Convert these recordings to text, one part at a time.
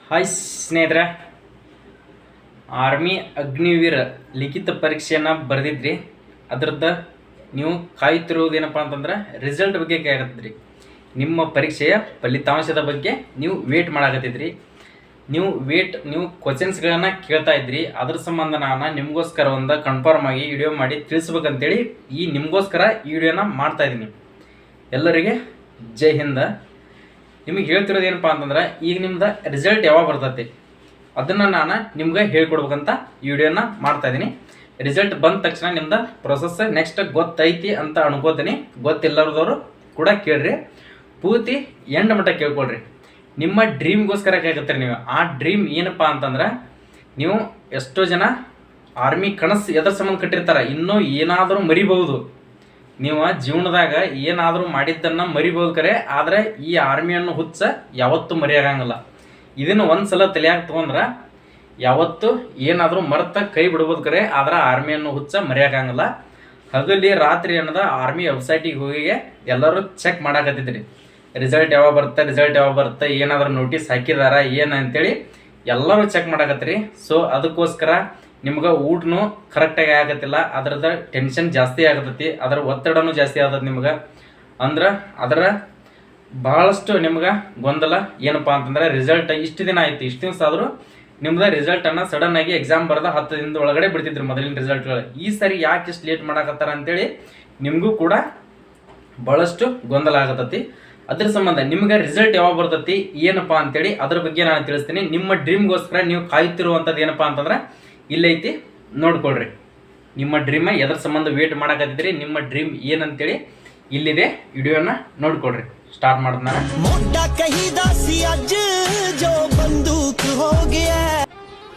Hi ಸ್ನೇಹಿತರೆ, army Agniveer ಲಿಖಿತ ಪರೀಕ್ಷೆಯನ್ನು ಬರೆದಿದ್ರಿ. ಅದರದ್ದು ನೀವು ಕಾಯುತ್ತಿರುವುದೇನಪ್ಪ ಅಂತಂದ್ರೆ ರಿಸಲ್ಟ್ ಬಗ್ಗೆ ಕೇಳಕತ್ತಿದ್ರಿ. ನಿಮ್ಮ ಪರೀಕ್ಷೆಯ ಫಲಿತಾಂಶದ ಬಗ್ಗೆ ನೀವು ವೇಟ್ ಮಾಡಾಕತ್ತಿದ್ರಿ. ನೀವು ಕ್ವಶನ್ಸ್ಗಳನ್ನು ಕೇಳ್ತಾ ಇದ್ರಿ. ಅದ್ರ ಸಂಬಂಧ ನಾನು ನಿಮಗೋಸ್ಕರ ಒಂದು ಕನ್ಫರ್ಮ್ ಆಗಿ ವಿಡಿಯೋ ಮಾಡಿ ತಿಳಿಸ್ಬೇಕಂತೇಳಿ ನಿಮಗೋಸ್ಕರ ಈ ವಿಡಿಯೋನ ಮಾಡ್ತಾ ಇದ್ದೀನಿ. ಎಲ್ಲರಿಗೆ ಜೈ ಹಿಂದ್. ನಿಮಗೆ ಹೇಳ್ತಿರೋದು ಏನಪ್ಪ ಅಂತಂದ್ರೆ, ಈಗ ನಿಮ್ದು ರಿಸಲ್ಟ್ ಯಾವಾಗ ಬರ್ತೈತಿ ಅದನ್ನು ನಾನು ನಿಮ್ಗೆ ಹೇಳ್ಕೊಡ್ಬೇಕಂತ ಈ ವಿಡಿಯೋನ ಮಾಡ್ತಾ ಇದ್ದೀನಿ. ರಿಸಲ್ಟ್ ಬಂದ ತಕ್ಷಣ ನಿಮ್ದು ಪ್ರೊಸೆಸ್ ನೆಕ್ಸ್ಟ್ ಗೊತ್ತೈತಿ ಅಂತ ಅನ್ಕೋತೀನಿ. ಗೊತ್ತಿಲ್ಲದವರು ಕೂಡ ಕೇಳ್ರಿ, ಪೂರ್ತಿ ಎಂಡ್ ಮಟ್ಟ ಕೇಳ್ಕೊಳ್ರಿ. ನಿಮ್ಮ ಡ್ರೀಮ್ಗೋಸ್ಕರ ಕೇಳ್ಕತ್ತೀರಿ ನೀವು. ಆ ಡ್ರೀಮ್ ಏನಪ್ಪ ಅಂತಂದ್ರೆ, ನೀವು ಎಷ್ಟೋ ಜನ ಆರ್ಮಿ ಕನಸು ಎದ್ರ ಸಂಬಂಧ ಕಟ್ಟಿರ್ತಾರೆ, ಇನ್ನೂ ಏನಾದರೂ ಮರಿಬಹುದು. ನೀವು ಜೀವನದಾಗ ಏನಾದರೂ ಮಾಡಿದ್ದನ್ನು ಮರಿಬೋದು ಕರೆ, ಆದರೆ ಈ ಆರ್ಮಿಯನ್ನು ಹುಚ್ಚ ಯಾವತ್ತೂ ಮರೆಯೋಂಗಿಲ್ಲ. ಇದನ್ನು ಒಂದು ಸಲ ತಲೆಯಾಗ ತೊಗೊಂಡ್ರೆ ಯಾವತ್ತು ಏನಾದರೂ ಮರೆತ ಕೈ ಬಿಡ್ಬೋದು ಕರೆ, ಆದ್ರೆ ಆರ್ಮಿಯನ್ನು ಹುಚ್ಚ ಮರೆಯೋಕ್ಕಾಗಲ್ಲ. ಹಗಲಿ ರಾತ್ರಿ ಅನ್ನೋದ ಆರ್ಮಿ ವೆಬ್ಸೈಟಿಗೆ ಹೋಗಿ ಎಲ್ಲರೂ ಚೆಕ್ ಮಾಡಾಕತ್ತಿದ್ರಿ. ರಿಸಲ್ಟ್ ಯಾವಾಗ ಬರುತ್ತೆ, ಏನಾದರೂ ನೋಟಿಸ್ ಹಾಕಿದಾರ ಏನು ಅಂತೇಳಿ ಎಲ್ಲರೂ ಚೆಕ್ ಮಾಡಾಕತ್ತೀರಿ. ಸೊ ಅದಕ್ಕೋಸ್ಕರ ನಿಮ್ಗೆ ಊಟನೂ ಕರೆಕ್ಟಾಗಿ ಆಗತ್ತಿಲ್ಲ, ಅದ್ರದ್ದು ಟೆನ್ಷನ್ ಜಾಸ್ತಿ ಆಗತೈತಿ, ಅದರ ಒತ್ತಡನೂ ಜಾಸ್ತಿ ಆಗತೈತಿ ನಿಮ್ಗೆ. ಅಂದ್ರೆ ಅದರ ಭಾಳಷ್ಟು ನಿಮ್ಗೆ ಗೊಂದಲ ಏನಪ್ಪ ಅಂತಂದ್ರೆ, ರಿಸಲ್ಟ್ ಇಷ್ಟು ದಿನ ಆಯ್ತು, ಇಷ್ಟು ದಿವಸ ಆದರೂ ನಿಮ್ದು ರಿಸಲ್ಟನ್ನು ಸಡನ್ ಆಗಿ ಎಕ್ಸಾಮ್ ಬರೆದ 10 ದಿನದ ಒಳಗಡೆ ಬಿಡ್ತಿದ್ರು ಮೊದಲಿನ ರಿಸಲ್ಟ್ಗಳು. ಈ ಸರಿ ಯಾಕೆ ಇಷ್ಟು ಲೇಟ್ ಮಾಡಾಕತ್ತಾರ ಅಂತೇಳಿ ನಿಮಗೂ ಕೂಡ ಭಾಳಷ್ಟು ಗೊಂದಲ ಆಗತೈತಿ. ಅದ್ರ ಸಂಬಂಧ ನಿಮ್ಗೆ ರಿಸಲ್ಟ್ ಯಾವಾಗ ಬರ್ತೈತಿ ಏನಪ್ಪ ಅಂತೇಳಿ ಅದ್ರ ಬಗ್ಗೆ ನಾನು ತಿಳಿಸ್ತೀನಿ. ನಿಮ್ಮ ಡ್ರೀಮ್ಗೋಸ್ಕರ ನೀವು ಕಾಯ್ತಿರುವಂಥದ್ದು ಏನಪ್ಪ ಅಂತಂದ್ರೆ ಇಲ್ಲೈತಿ, ನೋಡ್ಕೊಳ್ರಿ. ನಿಮ್ಮ ಡ್ರೀಮ್ ಎದ್ರ ಸಂಬಂಧ ವೇಟ್ ಮಾಡಾಕತ್ತಿದ್ರಿ, ನಿಮ್ಮ ಡ್ರೀಮ್ ಏನಂತೇಳಿ ಇಲ್ಲಿದೆ, ವಿಡಿಯೋನ ನೋಡ್ಕೊಳ್ರಿ. ಸ್ಟಾರ್ಟ್ ಮಾಡಿದ್ನ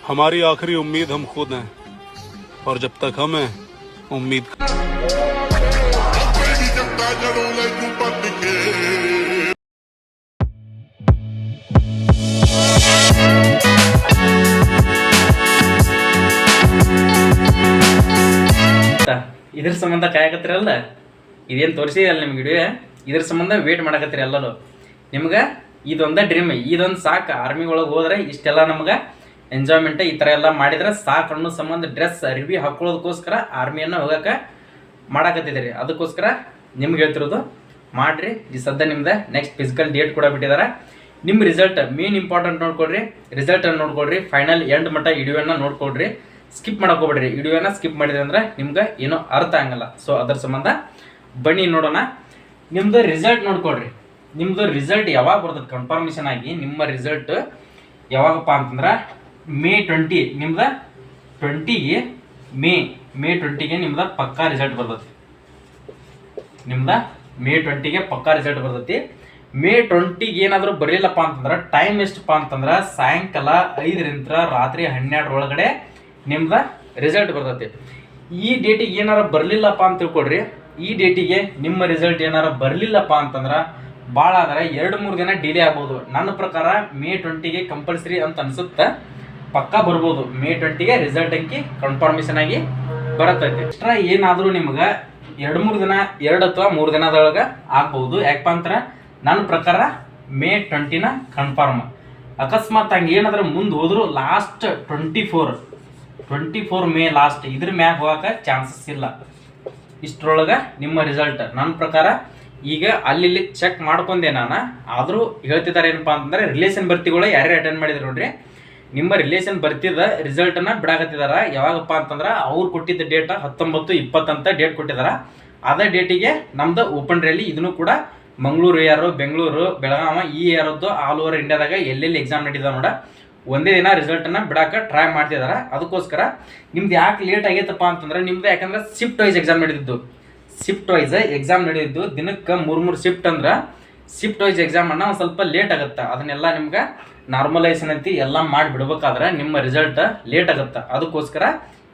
हमारी आखिरी उम्मीद हम खुद हैं और जब तक हम हैं उम्मीद ಇದ್ರ ಸಂಬಂಧ ಕಾಯಕತ್ತಿರಲ್ಲ, ಇದೇನು ತೋರಿಸಿದಲ್ಲ ನಿಮ್ಗೆ ವಿಡಿಯೋ, ಇದ್ರ ಸಂಬಂಧ ವೇಟ್ ಮಾಡಕತ್ತೀರಿ ಎಲ್ಲರೂ. ನಿಮ್ಗೆ ಇದೊಂದೇ ಡ್ರೀಮ್, ಇದೊಂದು ಸಾಕು. ಆರ್ಮಿ ಒಳಗೆ ಹೋದ್ರೆ ಇಷ್ಟೆಲ್ಲ ನಮ್ಗೆ ಎಂಜಾಯ್ಮೆಂಟ್ ಈ ಥರ ಎಲ್ಲ ಮಾಡಿದ್ರೆ ಸಾಕು ಅನ್ನೋ ಸಂಬಂಧ ಡ್ರೆಸ್ ಅರಿವಿ ಹಾಕೊಳ್ಳೋದಕ್ಕೋಸ್ಕರ ಆರ್ಮಿಯನ್ನು ಹೋಗಕ್ಕೆ ಮಾಡಾಕತ್ತಿದ್ದೀರಿ. ಅದಕ್ಕೋಸ್ಕರ ನಿಮ್ಗೆ ಹೇಳ್ತಿರೋದು ಮಾಡಿರಿ. ಈ ಸದ್ಯ ನಿಮ್ದು ನೆಕ್ಸ್ಟ್ ಫಿಸಿಕಲ್ ಡೇಟ್ ಕೂಡ ಬಿಟ್ಟಿದ್ದಾರೆ. ನಿಮ್ಮ ರಿಸಲ್ಟ್ ಮೇನ್ ಇಂಪಾರ್ಟೆಂಟ್ ನೋಡ್ಕೊಳ್ರಿ, ರಿಸಲ್ಟನ್ನು ನೋಡ್ಕೊಳ್ರಿ. ಫೈನಲ್ ಎಂಡ್ ಮಟ್ಟ ವಿಡಿಯೋನ ನೋಡ್ಕೊಳ್ರಿ, ಸ್ಕಿಪ್ ಮಾಡೋಕೋಗ್ಬೇಡ್ರಿ. ವಿಡಿಯೋನ ಸ್ಕಿಪ್ ಮಾಡಿದ್ರೆ ಅಂದ್ರೆ ನಿಮ್ಗೆ ಏನೋ ಅರ್ಥ ಆಗಲ್ಲ. ಸೊ ಅದರ ಸಂಬಂಧ ಬನ್ನಿ ನೋಡೋಣ. ನಿಮ್ದು ರಿಸಲ್ಟ್ ನೋಡ್ಕೊಳ್ರಿ. ನಿಮ್ಮದು ರಿಸಲ್ಟ್ ಯಾವಾಗ ಬರ್ತದೆ ಕನ್ಫರ್ಮೇಷನ್ ಆಗಿ, ನಿಮ್ಮ ರಿಸಲ್ಟ್ ಯಾವಾಗಪ್ಪ ಅಂತಂದ್ರೆ ಮೇ 20, ನಿಮ್ದು 20ಗೆ ಮೇ 20ಗೆ ನಿಮ್ದು ಪಕ್ಕಾ ರಿಸಲ್ಟ್ ಬರ್ತೈತಿ. ನಿಮ್ದು ಮೇ 20ಗೆ ಪಕ್ಕಾ ರಿಸಲ್ಟ್ ಬರ್ತೈತಿ. ಮೇ 20ಗೆ ಏನಾದರೂ ಬರಲಿಲ್ಲಪ್ಪ ಅಂತಂದ್ರೆ ಟೈಮ್ ಎಷ್ಟಪ್ಪ ಅಂತಂದ್ರೆ ಸಾಯಂಕಾಲ 5ರಿಂದ ರಾತ್ರಿ 12 ಒಳಗಡೆ ನಿಮ್ದು ರಿಸಲ್ಟ್ ಬರ್ತೈತಿ. ಈ ಡೇಟಿಗೆ ಏನಾರ ಬರಲಿಲ್ಲಪ್ಪ ಅಂತ ತಿಳ್ಕೊಡ್ರಿ. ಈ ಡೇಟಿಗೆ ನಿಮ್ಮ ರಿಸಲ್ಟ್ ಏನಾರ ಬರಲಿಲ್ಲಪ್ಪ ಅಂತಂದ್ರೆ ಭಾಳ ಆದರೆ 2-3 ದಿನ ಡಿಲೇ ಆಗ್ಬೋದು. ನನ್ನ ಪ್ರಕಾರ ಮೇ 20ಗೆ ಕಂಪಲ್ಸರಿ ಅಂತ ಅನ್ಸುತ್ತೆ, ಪಕ್ಕಾ ಬರ್ಬೋದು. ಮೇ 20ಗೆ ರಿಸಲ್ಟ್ ಅಂಕಿ ಕನ್ಫರ್ಮೇಷನ್ ಆಗಿ ಬರತ್ತೈತಿ. ಎಕ್ಸ್ಟ್ರಾ ಏನಾದರೂ ನಿಮ್ಗೆ 2-3 ದಿನ, 2 ಅಥವಾ 3 ದಿನದೊಳಗೆ ಆಗ್ಬೋದು. ಯಾಕಪ್ಪ ಅಂದ್ರೆ ನನ್ನ ಪ್ರಕಾರ ಮೇ 20ನ ಕನ್ಫರ್ಮ್. ಅಕಸ್ಮಾತ್ ಹಂಗೆ ಏನಾದರೂ ಮುಂದೆ ಹೋದ್ರು ಲಾಸ್ಟ್ 24 ಮೇ ಲಾಸ್ಟ್, ಇದ್ರ ಮ್ಯಾಗ ಹೋಗಕ್ಕೆ ಚಾನ್ಸಸ್ ಇಲ್ಲ. ಇಷ್ಟರೊಳಗೆ ನಿಮ್ಮ ರಿಸಲ್ಟ್ ನನ್ನ ಪ್ರಕಾರ ಈಗ ಅಲ್ಲಿ ಚೆಕ್ ಮಾಡ್ಕೊಂಡೆ ನಾನು. ಆದರೂ ಹೇಳ್ತಿದ್ದಾರೆ ಏನಪ್ಪ ಅಂತಂದ್ರೆ, ರಿಲೇಷನ್ ಭರ್ತಿಗಳು ಯಾರ್ಯಾರು ಅಟೆಂಡ್ ಮಾಡಿದ್ರು ನೋಡ್ರಿ, ನಿಮ್ಮ ರಿಲೇಷನ್ ಬರ್ತಿದ್ದ ರಿಸಲ್ಟನ್ನು ಬಿಡಾಕತ್ತಿದಾರ. ಯಾವಾಗಪ್ಪ ಅಂತಂದ್ರೆ ಅವ್ರು ಕೊಟ್ಟಿದ್ದ ಡೇಟ್ 19, 20 ಅಂತ ಡೇಟ್ ಕೊಟ್ಟಿದಾರ. ಅದೇ ಡೇಟಿಗೆ ನಮ್ದು ಓಪನ್ ರ್ಯಾಲಿ, ಇದನ್ನು ಕೂಡ ಮಂಗಳೂರು ಯಾರು, ಬೆಂಗಳೂರು, ಬೆಳಗಾವಿ ಈ ಯಾರದ್ದು ಆಲ್ ಓವರ್ ಇಂಡಿಯಾದಾಗ ಎಲ್ಲೆಲ್ಲಿ ಎಕ್ಸಾಮ್ ನಡೀತಾವ ನೋಡ, ಒಂದೇ ದಿನ ರಿಸಲ್ಟನ್ನು ಬಿಡಾಕ ಟ್ರೈ ಮಾಡ್ತಿದಾರ. ಅದಕ್ಕೋಸ್ಕರ ನಿಮ್ದು ಯಾಕೆ ಲೇಟ್ ಆಗೈತಪ್ಪ ಅಂತಂದ್ರೆ, ನಿಮ್ದು ಯಾಕಂದ್ರೆ ಶಿಫ್ಟ್ ವೈಸ್ ಎಕ್ಸಾಮ್ ನಡೀತಿದ್ದು. ಶಿಫ್ಟ್ ವೈಸ್ ಎಕ್ಸಾಮ್ ನಡೆದಿದ್ದು ದಿನಕ್ಕೆ 3 ಶಿಫ್ಟ್ ಅಂದ್ರೆ ಶಿಫ್ಟ್ ವೈಸ್ ಎಕ್ಸಾಮನ್ನು ಒಂದು ಸ್ವಲ್ಪ ಲೇಟ್ ಆಗುತ್ತೆ. ಅದನ್ನೆಲ್ಲ ನಿಮ್ಗೆ ನಾರ್ಮಲೈಸೇಷನ್ ಅಂತಿ ಎಲ್ಲ ಮಾಡಿ ಬಿಡ್ಬೇಕಾದ್ರೆ ನಿಮ್ಮ ರಿಸಲ್ಟ್ ಲೇಟ್ ಆಗುತ್ತೆ. ಅದಕ್ಕೋಸ್ಕರ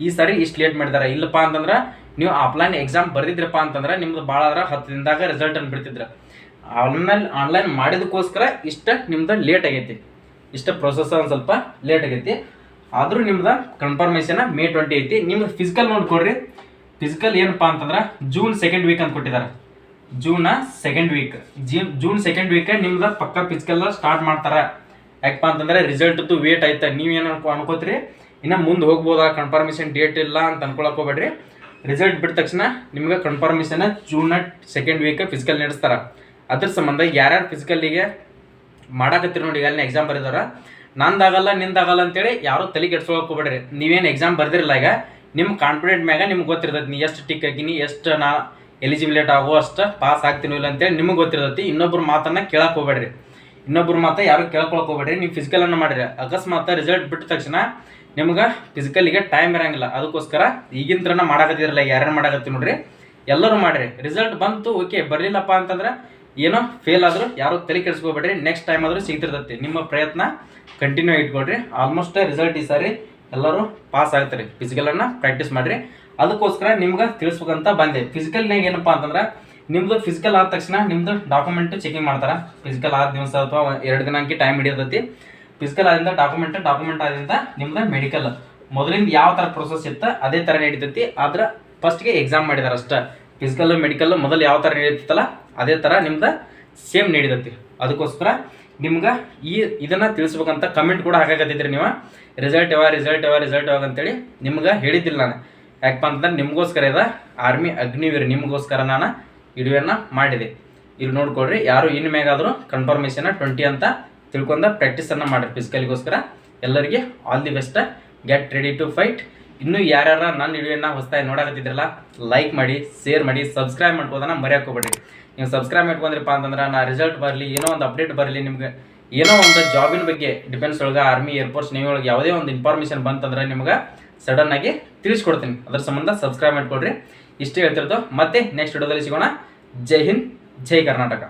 ಈ ಸಾರಿ ಇಷ್ಟು ಲೇಟ್ ಮಾಡಿದ್ದಾರೆ. ಇಲ್ಲಪ್ಪ ಅಂತಂದ್ರೆ ನೀವು ಆಫ್ಲೈನ್ ಎಕ್ಸಾಮ್ ಬರ್ದಿದ್ರಪ್ಪ ಅಂತಂದ್ರೆ ನಿಮ್ದು ಭಾಳ ಆದ್ರೆ 10 ದಿನದಾಗ ರಿಸಲ್ಟನ್ನು ಬಿಡ್ತಿದ್ರು. ಆನ್ಲೈನ್ ಮಾಡಿದಕ್ಕೋಸ್ಕರ ಇಷ್ಟು ನಿಮ್ದು ಲೇಟ್ ಆಗೈತಿ. ಇಷ್ಟು ಪ್ರೊಸೆಸ್ ಒಂದು ಸ್ವಲ್ಪ ಲೇಟ್ ಆಗೈತಿ. ಆದರೂ ನಿಮ್ದು ಕನ್ಫರ್ಮೇಷನ್ ಮೇ 20 ಐತಿ. ನಿಮ್ದು ಫಿಸಿಕಲ್ ನೋಡ್ಕೊಡ್ರಿ. ಫಿಸಿಕಲ್ ಏನಪ್ಪ ಅಂತಂದ್ರೆ ಜೂನ್ 2nd ವೀಕ್ ಅಂತ ಕೊಟ್ಟಿದ್ದಾರೆ. ಜೂನ್ 2nd ವೀಕ್ ನಿಮ್ದು ಪಕ್ಕ ಫಿಸಿಕಲ್ ಸ್ಟಾರ್ಟ್ ಮಾಡ್ತಾರೆ. ಯಾಕಪ್ಪ ಅಂತಂದ್ರೆ ರಿಸಲ್ಟ್ದು ವೇಟ್ ಆಯ್ತಾ ನೀವೇನು ಅನ್ಕೋತೀರಿ ಇನ್ನು ಮುಂದೆ ಹೋಗ್ಬೋದಾ ಕನ್ಫರ್ಮೇಷನ್ ಡೇಟ್ ಇಲ್ಲ ಅಂತ ಅನ್ಕೊಳಕ್ ಹೋಗ್ಬೇಡ್ರಿ. ರಿಸಲ್ಟ್ ಬಿಟ್ಟ ತಕ್ಷಣ ನಿಮ್ಗೆ confirmation June 2nd weak physical ನಡೆಸ್ತಾರ. ಅದ್ರ ಸಂಬಂಧ ಯಾರ್ಯಾರು ಫಿಸಿಕಲ್ಲಿಗೆ ಮಾಡಾಕತ್ತೀರಿ ನೋಡಿ, ಈಗ ಅಲ್ಲಿ ಎಕ್ಸಾಮ್ ಬರೆದವ್ರ ನಂದಾಗಲ್ಲ ನಿಂದಾಗಲ್ಲ ಅಂತೇಳಿ ಯಾರು ತಲೆ ಕೆಡ್ಸ್ಕೊಳಕ್ ಹೋಗ್ಬೇಡ್ರಿ. ನೀವೇನು ಎಕ್ಸಾಮ್ ಬರ್ದಿರಲ್ಲ, ಈಗ ನಿಮ್ಮ ಕಾನ್ಫಿಡೆಂಟ್ ಮ್ಯಾಗ ನಿಮ್ಗೆ ಗೊತ್ತಿರ್ತೈತಿ ನೀ ಎಷ್ಟು ಟಿಕ್ ಹಾಕಿನಿ, ಎಷ್ಟು ನಾ ಎಲಿಜಿಬಿಲಿಟಿ ಆಗೋ ಅಷ್ಟು ಪಾಸ್ ಆಗ್ತೀನಿ ಇಲ್ಲ ಅಂತೇಳಿ ನಿಮಗೆ ಗೊತ್ತಿರ್ತೈತಿ. ಇನ್ನೊಬ್ರ ಮಾತನ್ನ ಕೇಳಕ್ ಹೋಗ್ಬೇಡ್ರಿ, ಇನ್ನೊಬ್ರ ಮಾತ ಯಾರು ಕೇಳ್ಕೊಳಕ್ ಹೋಗ್ಬೇಡ್ರಿ. ನೀವು ಫಿಸಿಕಲನ್ನು ಮಾಡಿರಿ, ಅಕಸ್ಮಾತ್ ರಿಸಲ್ಟ್ ಬಿಟ್ಟ ತಕ್ಷಣ ನಿಮ್ಗೆ ಫಿಸಿಕಲಿಗೆ ಟೈಮ್ ಇರಂಗಿಲ್ಲ. ಅದಕ್ಕೋಸ್ಕರ ಈಗಿನ ಥರನ ಮಾಡಾಕತ್ತಿರಲ್ಲ, ಯಾರ್ಯಾರು ಮಾಡಾಕತ್ತೀವಿ ನೋಡ್ರಿ ಎಲ್ಲರೂ ಮಾಡಿರಿ. ರಿಸಲ್ಟ್ ಬಂತು ಓಕೆ, ಬರಲಿಲ್ಲಪ್ಪ ಅಂತಂದ್ರೆ ಏನೋ ಫೇಲ್ ಆದರೂ ಯಾರು ತಲೆ ಕೆಡಿಸ್ಕೋಬೇಡ್ರಿ. ನೆಕ್ಸ್ಟ್ ಟೈಮ್ ಆದರೂ ಸಿಗ್ತಿರ್ತೈತಿ. ನಿಮ್ಮ ಪ್ರಯತ್ನ ಕಂಟಿನ್ಯೂ ಇಟ್ಕೊಡ್ರಿ. ಆಲ್ಮೋಸ್ಟ್ ರಿಸಲ್ಟ್ ಈ ಸಾರಿ ಎಲ್ಲರೂ ಪಾಸ್ ಆಗ್ತಾರೆ. ಫಿಸಿಕಲನ್ನು ಪ್ರಾಕ್ಟೀಸ್ ಮಾಡಿರಿ. ಅದಕ್ಕೋಸ್ಕರ ನಿಮ್ಗೆ ತಿಳಿಸ್ಬೇಕಂತ ಬಂದೆ. ಫಿಸಿಕಲ್ನಾಗ ಏನಪ್ಪ ಅಂತಂದ್ರೆ ನಿಮ್ಮದು ಫಿಸಿಕಲ್ ಆದ ತಕ್ಷಣ ನಿಮ್ಮದು ಡಾಕ್ಯುಮೆಂಟ್ ಚೆಕಿಂಗ್ ಮಾಡ್ತಾರೆ. ಫಿಸಿಕಲ್ ಆದ ದಿವಸ ಅಥವಾ 2 ದಿನಕ್ಕೆ ಟೈಮ್ ಹಿಡಿಯತೈತಿ. ಫಿಸಿಕಲ್ ಆದಿಂದ ಡಾಕ್ಯುಮೆಂಟ್ ಆದಿಂದ ನಿಮ್ದು ಮೆಡಿಕಲ್ ಮೊದಲಿಂದ ಯಾವ ಥರ ಪ್ರೊಸೆಸ್ ಇತ್ತು ಅದೇ ಥರ ನಡೀತೈತಿ. ಆದ್ರೆ ಫಸ್ಟ್ಗೆ ಎಕ್ಸಾಮ್ ಮಾಡಿದಾರೆ ಅಷ್ಟೇ. ಫಿಸಿಕಲ್ ಮೆಡಿಕಲ್ ಮೊದಲು ಯಾವ ಥರ ನಡೀತೈತಲ್ಲ ಅದೇ ಥರ ನಿಮ್ದು ಸೇಮ್ ನಡೀತೈತಿ. ಅದಕ್ಕೋಸ್ಕರ ನಿಮ್ಗೆ ಇದನ್ನು ತಿಳಿಸ್ಬೇಕಂತ ಕಮೆಂಟ್ ಕೂಡ ಹಾಕಾಕತ್ತಿದ್ರಿ ನೀವು. ರಿಸಲ್ಟ್ ಯಾವಾಗ ಅಂತೇಳಿ ನಿಮ್ಗೆ ಹೇಳಿದ್ದಿಲ್ಲ ನಾನು. ಯಾಕಪ್ಪ ಅಂತಂದ್ರೆ ನಿಮಗೋಸ್ಕರ ಇದೆ ಆರ್ಮಿ ಅಗ್ನಿವೀರ್, ನಿಮಗೋಸ್ಕರ ನಾನು ವಿಡಿಯೋನ ಮಾಡಿದೆ. ಇಲ್ಲಿ ನೋಡ್ಕೊಡ್ರಿ. ಯಾರು ಇನ್ನು ಮ್ಯಾಗಾದರೂ ಕನ್ಫರ್ಮೇಷನ್ 20 ಅಂತ ತಿಳ್ಕೊಂಡ ಪ್ರಾಕ್ಟೀಸನ್ನು ಮಾಡಿರಿ ಫಿಸಿಕಲ್ಗೋಸ್ಕರ. ಎಲ್ಲರಿಗೆ all the best. Get ready to fight. ಇನ್ನೂ ಯಾರ್ಯಾರ ನನ್ನ ವಿಡಿಯೋನ ಹೊಸದಾಗಿ ನೋಡಕತ್ತಿದ್ರಲ್ಲ ಲೈಕ್ ಮಾಡಿ, ಶೇರ್ ಮಾಡಿ, ಸಬ್ಸ್ಕ್ರೈಬ್ ಮಾಡ್ಕೋದನ್ನ ಮರೆಯೋಕೆ ಹೋಗ್ಬೇಡ್ರಿ. ನೀವು ಸಬ್ಸ್ಕ್ರೈಬ್ ಮಾಡ್ಕೊಂಡ್ರಪ್ಪ ಅಂತಂದ್ರೆ ನಾ ರಿಸಲ್ಟ್ ಬರಲಿ, ಏನೋ ಒಂದು ಅಪ್ಡೇಟ್ ಬರಲಿ, ನಿಮ್ಗೆ ಏನೋ ಒಂದು ಜಾಬಿನ ಬಗ್ಗೆ ಡಿಫೆನ್ಸ್ ಒಳಗೆ, ಆರ್ಮಿ, ಏರ್ಫೋರ್ಸ್, ನೇವಿ ಒಳಗೆ ಯಾವುದೇ ಒಂದು ಇನ್ಫಾರ್ಮೇಷನ್ ಬಂತಂದ್ರೆ ನಿಮ್ಗೆ ಸಡನ್ನಾಗಿ ತಿಳಿಸ್ಕೊಡ್ತೀನಿ. ಅದ್ರ ಸಂಬಂಧ ಸಬ್ಸ್ಕ್ರೈಬ್ ಮಾಡ್ಕೊಡ್ರಿ. ಇಷ್ಟೇ ಹೇಳ್ತಿರೋದು. ಮತ್ತೆ ನೆಕ್ಸ್ಟ್ ವಿಡಿಯೋದಲ್ಲಿ ಸಿಗೋಣ. ಜೈ ಹಿಂದ್, ಜೈ ಕರ್ನಾಟಕ.